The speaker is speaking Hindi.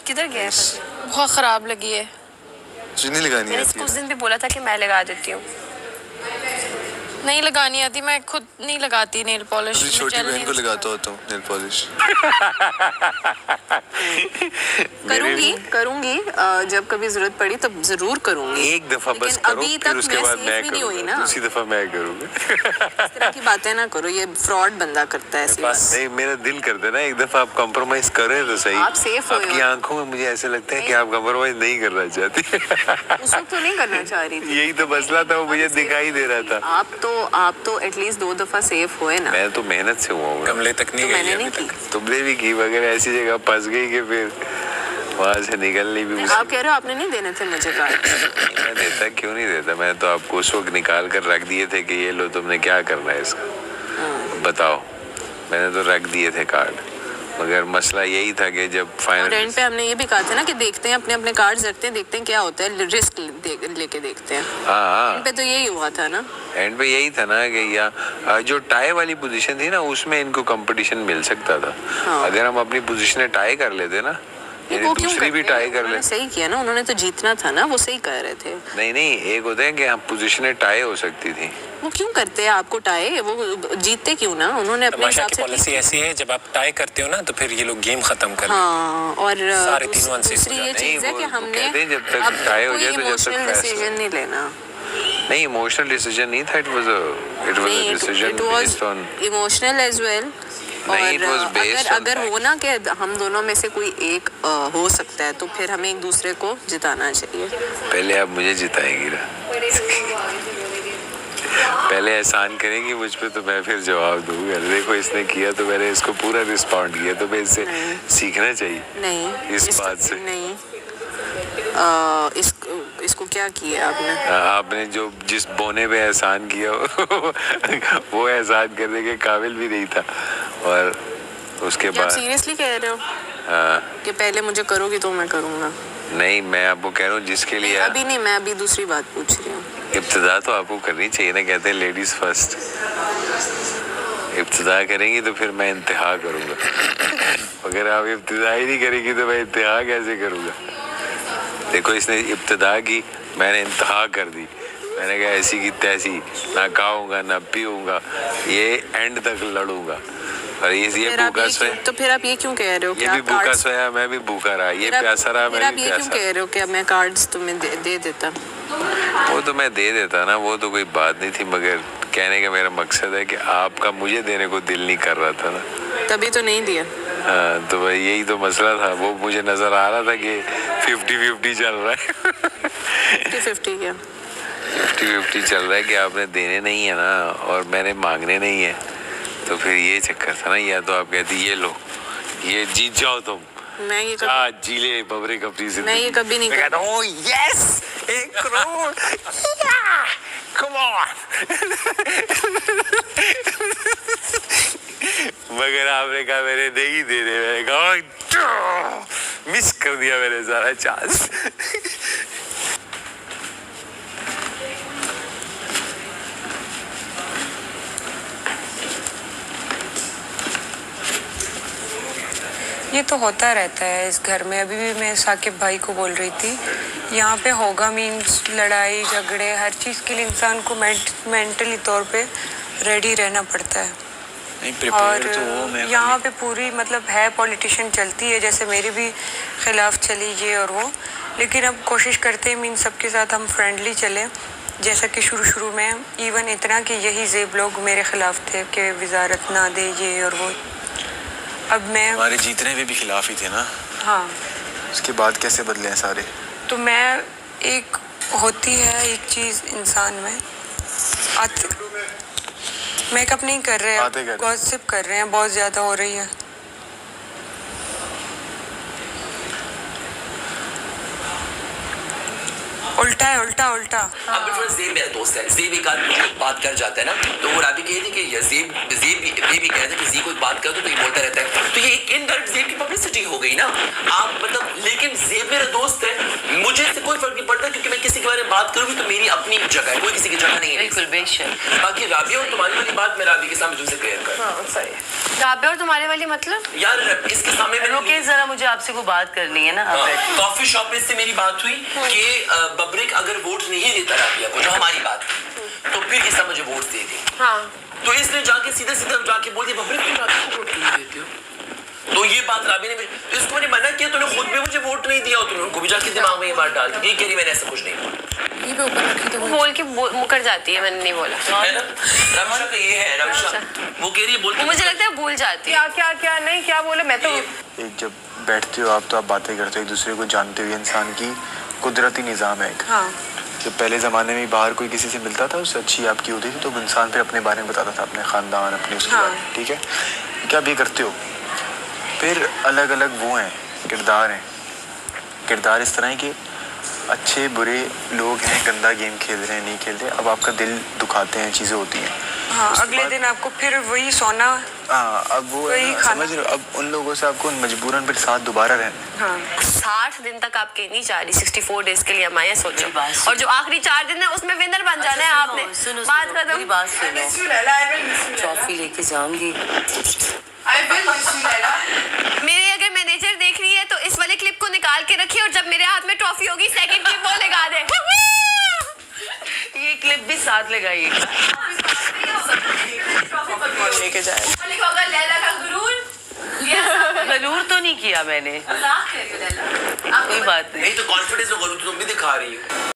किधर गया? बहुत ख़राब लगी है। चीनी लगानी है। मैंने कुछ दिन भी बोला था कि मैं लगा देती हूँ। नहीं लगानी आती, मैं खुद नहीं लगाती नेल पॉलिश। छोटी बहन को लगाता होता हूँ नेल पॉलिश। करूंगी जब कभी जरूरत पड़ी तब जरूर करूंगी। एक दफा बस करो, अभी फिर तक उसके बाद मैं करूंगा, दूसरी दफा मैं करूंगा। इस तरह की बातें ना करो, ये फ्रॉड बंदा करता है ऐसी बात। नहीं, मेरा दिल करता है ना एक दफा आप कॉम्प्रोमाइज करें तो सही। आप सेफ हो। आपकी आंखों में मुझे ऐसे लगता है कि आप कॉम्प्रोमाइज नहीं करना चाहती। उस वक्त तो नहीं करना चाह रही थी। यही तो मसला था, वो मुझे दिखाई दे रहा था। आप तो एटलीस्ट 2 दफा सेफ हुए ना। मैं तो मेहनत से हुआ हूँ, कमले तक नहीं तो मैंने गई नहीं की। तुमने भी की, मगर ऐसी जगह फंस गई कि फिर वहाँ से निकलनी भी आप कह रहे हो आपने नहीं देने थे मुझे कार्ड? मैं देता, क्यों नहीं देता? मैं तो आपको उस वक्त निकाल कर रख दिए थे कि ये लो, तुमने क्या करना है इसका बताओ। मैंने तो रख दिए थे कार्ड, मगर मसला यही था कि जब फाइनल एंड पे हमने ये भी कहा था ना कि देखते हैं, अपने अपने कार्ड्स रखते हैं, देखते हैं क्या होता है, रिस्क लेके देखते हैं। हाँ, एंड पे तो यही हुआ था ना। एंड पे यही था ना कि या जो टाई वाली पोजीशन थी ना, उसमें इनको कंपटीशन मिल सकता था। हाँ। अगर हम अपनी पोजीशन टाई कर लेते ना, वो क्यों दूसरी भी टाई कर ले। सही किया ना, उन्होंने तो जीतना था ना, वो सही कह रहे थे। नहीं, एक होता है कि हम पोजीशन टाई हो सकती थी। वो क्यों करते हैं आपको टाई? वो जीतते क्यों ना? उन्होंने अपने हिसाब से पॉलिसी ऐसी है, जब आप टाई करते हो ना तो फिर ये लोग गेम खत्म कर हाँ, और सारे तीनों दूसरी ये चीज है कि हमने जब तक टाई हो जाए तो जब तक डिसीजन नहीं लेना। नहीं, इमोशनल डिसीजन नहीं था, it was a decision based on emotional as well. और अगर हो ना कि हम दोनों में से कोई एक हो सकता है तो फिर हमें एक दूसरे को जिताना चाहिए। पहले आप मुझे जिताएंगी ना, पहले एहसान करेंगी मुझ पे तो मैं फिर जवाब दूंगा। देखो इसने किया तो मैंने इसको पूरा रिस्पॉन्ड किया, तो मैं इससे सीखना चाहिए। नहीं, इस बात से नहीं। इसको क्या किया आपने? आपने जो जिस बोने पे एहसान किया वो एहसान करने के काबिल भी नहीं था। और उसके बाद सीरियसली कह रहे हो? हाँ, कि पहले मुझे करोगी तो मैं करूँगा? नहीं, मैं आपको कह रहा हूँ जिसके लिए अभी नहीं, मैं अभी दूसरी बात पूछ रही हूँ। इब्तिदा तो आपको करनी चाहिए ना, कहते हैं लेडीज फर्स्ट। इब्तिदा करेंगी तो फिर मैं इंतहा करूँगा। अगर आप इब्तिदा ही नहीं करेंगी तो मैं इंतहा कैसे करूँगा? देखो इसने इब्तिदा की, मैंने इंतहा कर दी। मैंने कहा ऐसी की तैसी, ना खाऊंगा ना पीऊंगा, ये एंड तक लड़ूंगा। और ये भूखा सोया, तो फिर आप ये क्यों कह रहे हो? ये भी भूखा सोया, मैं भी भूखा रहा, ये प्यासा रहा, मैं भी प्यासा। क्यों कह रहे हो कि अब मैं कार्ड्स तुम्हें दे देता? वो तो मैं दे देता ना, वो तो कोई बात नहीं थी, मगर कहने का मेरा मकसद है कि आपका मुझे देने को दिल नहीं कर रहा था ना, तभी तो नहीं दिया। हाँ, तो भाई यही तो मसला था। वो मुझे नजर आ रहा था कि 50-50 चल रहा है। 50-50 क्या? 50-50 चल रहा है कि आपने देने नहीं है ना और मैंने मांगने नहीं है, तो फिर ये चक्कर था ना। या तो आप कहती ये लो, ये जीत जाओ तुम, मैं ये जी ले बबरे कपड़ी से। मैं ये कभी नहीं कहता हूँ यस 1 करोड़, कम ऑन। मगर आपने कहा मैंने नहीं देने, मैंने कहा मिस कर दिया मैंने सारा चांस। ये तो होता रहता है इस घर में। अभी भी मैं साकिब भाई को बोल रही थी, यहाँ पे होगा मीन्स लड़ाई झगड़े, हर चीज़ के लिए इंसान को मेंटली तौर पे रेडी रहना पड़ता है। और तो यहाँ पे पूरी मतलब है पॉलिटिशियन चलती है, जैसे मेरे भी खिलाफ चली ये और वो, लेकिन अब कोशिश करते हैं मीन सबके साथ हम फ्रेंडली चलें। जैसा कि शुरू में इवन इतना कि यही ज़ेब लोग मेरे खिलाफ थे कि वजारत ना दे ये और वो। अब मैं हमारे जीतने में भी खिलाफ ही थे ना। हाँ, उसके बाद कैसे बदले हैं सारे? तो मैं एक होती है एक चीज़ इंसान में मेकअप नहीं कर रहे हैं, गॉसिप कर रहे हैं, बहुत ज़्यादा हो रही है। उल्टा है, उल्टा अब ज़ेब मेरा दोस्त है, ज़ेब एक आदमी बात कर जाता है ना, तो वो राबी कह रही थी कि ज़ेब भी कहता है कि ज़ी कोई बात कर तो ये बोलता रहता है, तो ये एक इनडायरेक्ट ज़ेब की पब्लिसिटी हो गई ना। आप मतलब, लेकिन ज़ेब मेरा दोस्त है, मुझे इससे कोई फर्क नहीं पड़ता क्योंकि मैं किसी के बारे में बात करूंगी तो मेरी अपनी जगह है, कोई किसी की जगह नहीं है। बिल्कुल बेशक। बाकी राबिया और तुम्हारी वाली बात मैं राबी के सामने तुमसे क्लियर कर। राबे और तुम्हारे वाली मतलब यार इसके सामने मैंने रुके जरा, मुझे आपसे कोई बात करनी है ना। आप बैठिए। कॉफी शॉप पे इससे मेरी बात हुई कि बब्रिक अगर वोट नहीं देता राबिया को, जो हमारी बात तो फिर इसका मुझे वोट दे दे। हाँ तो इसने जाके सीधा सीधा जाके बोल दिया बब्रिक तुम राबिया को वोट क्यों देते हो? तो ये बात राबी ने तो इसको मैंने मना किया, तूने खुद भी मुझे वोट नहीं दिया, तुमने उनको भी जाके दिमाग में ये बात डाल दी। ये कह रही मैंने ऐसा कुछ नहीं बोला। ये पे ऊपर रखी तो वो बोल के मुकर जाती है, मैंने नहीं बोला। है ना रमशा का ये है रमशा, वो कह रही है बोल वो मुझे लगता है भूल जाती है। क्या क्या क्या नहीं क्या बोले मैं तो एक जब बैठते हो आप तो आप बातें करते हो एक दूसरे को जानते हुए, इंसान की कुदरती निज़ाम है एक। हाँ जब पहले ज़माने में बाहर कोई किसी से मिलता था उससे अच्छी आपकी होती थी तो वो इंसान फिर अपने बारे में बताता था, अपने ख़ानदान अपने उसके बारे में, ठीक है। क्या भी करते हो फिर अलग अलग वो हैं किरदार हैं, किरदार इस तरह है कि अच्छे बुरे लोग हैं, गंदा गेम खेल रहे हैं नहीं खेल रहे, अब आपका दिल दुखाते हैं, चीज़ें होती हैं। हाँ, अगले दिन आपको फिर वही सोना। हाँ अब वो समझ रहे हो, अब उन लोगों से आपको मजबूरन फिर साथ दोबारा रहना। हाँ 60 दिन तक आप कह नहीं चाह रही, 64 डेज के लिए हम आए सोचो, मेरी बात सुनो। और जो आखिरी 4 दिन है उसमें विनर बन जाना है आपने। सुनो, बात सुनो, खत्म। मेरी बात सुनो। ट्रॉफी लेके जाऊंगी। मेरे अगर मैनेजर देख रही है तो इस वाले क्लिप को निकाल के रखिए और जब मेरे हाथ में ट्रॉफी होगी सेकंड क्लिप वो लगा दे। ये क्लिप भी साथ लगाइए। लेके जाए गरूर तो नहीं किया मैंने, कोई बात नहीं। नहीं तो कॉन्फिडेंस में तुम भी दिखा रही हो।